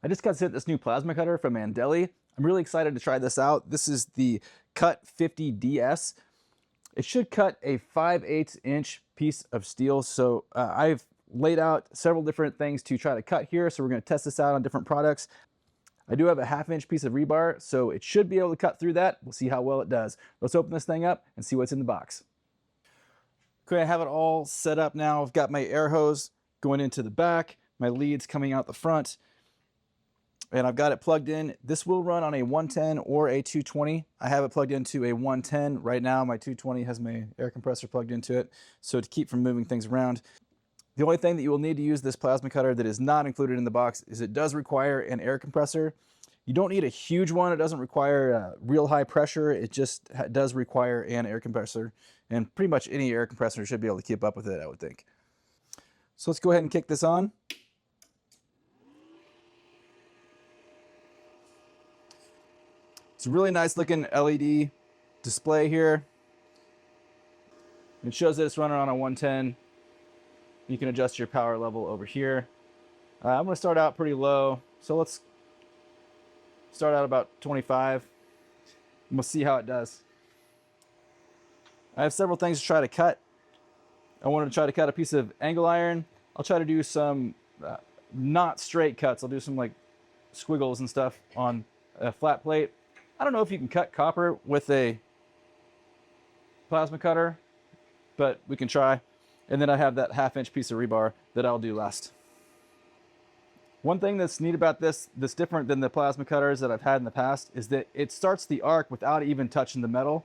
I just got sent this new plasma cutter from ANDELI. I'm really excited to try this out. This is the Cut 50DS. It should cut a 5/8 inch piece of steel. So I've laid out several different things to try to cut here. So we're going to test this out on different products. I do have a 1/2 inch piece of rebar, so it should be able to cut through that. We'll see how well it does. Let's open this thing up and see what's in the box. Okay, I have it all set up now. I've got my air hose going into the back, my leads coming out the front, and I've got it plugged in. This will run on a 110 or a 220. I have it plugged into a 110 right now. My 220 has my air compressor plugged into it, so to keep from moving things around. The only thing that you will need to use this plasma cutter that is not included in the box is it does require an air compressor. You don't need a huge one. It doesn't require real high pressure. It just does require an air compressor, and pretty much any air compressor should be able to keep up with it, I would think. So let's go ahead and kick this on. It's a really nice looking LED display here. It shows that it's running on a 110. You can adjust your power level over here. I'm going to start out pretty low. So let's start out about 25. And we'll see how it does. I have several things to try to cut. I wanted to try to cut a piece of angle iron. I'll try to do some not straight cuts. I'll do some like squiggles and stuff on a flat plate. I don't know if you can cut copper with a plasma cutter, but we can try. And then I have that 1/2 inch piece of rebar that I'll do last. One thing that's neat about this, that's different than the plasma cutters that I've had in the past, is that it starts the arc without even touching the metal.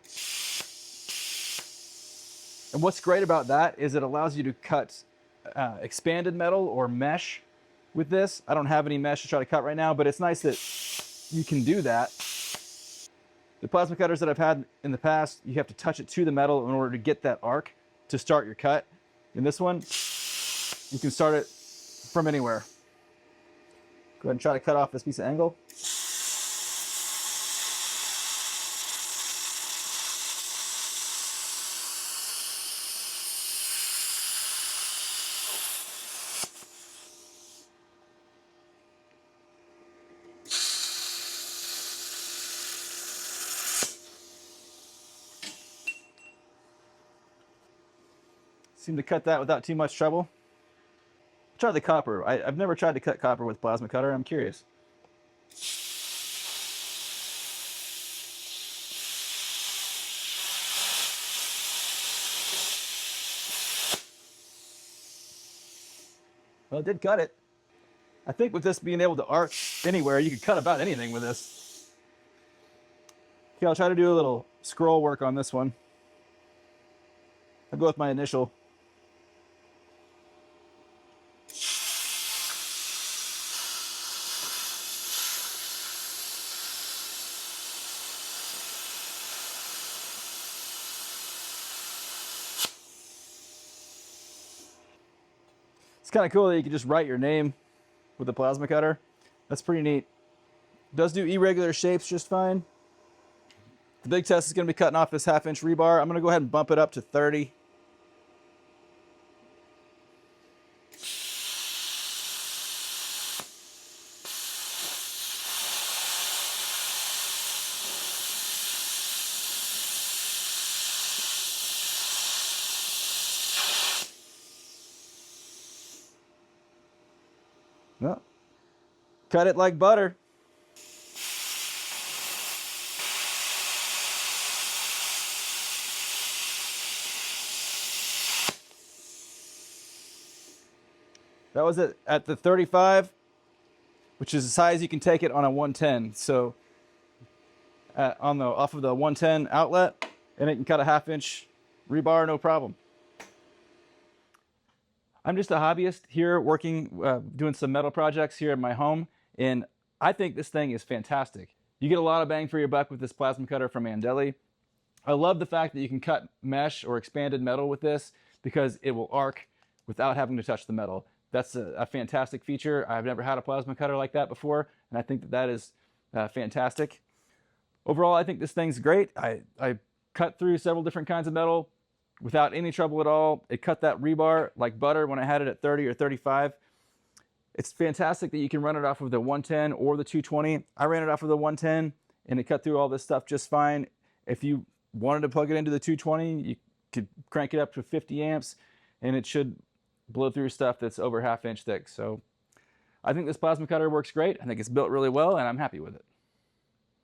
And what's great about that is it allows you to cut expanded metal or mesh with this. I don't have any mesh to try to cut right now, but it's nice that you can do that. The plasma cutters that I've had in the past, you have to touch it to the metal in order to get that arc to start your cut. In this one, you can start it from anywhere. Go ahead and try to cut off this piece of angle. Seem to cut that without too much trouble. Try the copper. I've never tried to cut copper with plasma cutter. I'm curious. Well, it did cut it. I think with this being able to arc anywhere, you could cut about anything with this. Okay, I'll try to do a little scroll work on this one. I'll go with my initial. It's kind of cool that you can just write your name with a plasma cutter. That's pretty neat. It does do irregular shapes just fine. The big test is going to be cutting off this 1/2 inch rebar. I'm going to go ahead and bump it up to 30. Well, cut it like butter. That was it at the 35, which is the size you can take it on a 110. So off of the 110 outlet, and it can cut a 1/2 inch rebar, no problem. I'm just a hobbyist here working, doing some metal projects here at my home, and I think this thing is fantastic. You get a lot of bang for your buck with this plasma cutter from ANDELI. I love the fact that you can cut mesh or expanded metal with this because it will arc without having to touch the metal. That's a fantastic feature. I've never had a plasma cutter like that before, and I think that that is fantastic. Overall, I think this thing's great. I cut through several different kinds of metal without any trouble at all. It cut that rebar like butter when I had it at 30 or 35. It's fantastic that you can run it off of the 110 or the 220. I ran it off of the 110 and it cut through all this stuff just fine. If you wanted to plug it into the 220, you could crank it up to 50 amps and it should blow through stuff that's over 1/2 inch thick. So I think this plasma cutter works great. I think it's built really well and I'm happy with it.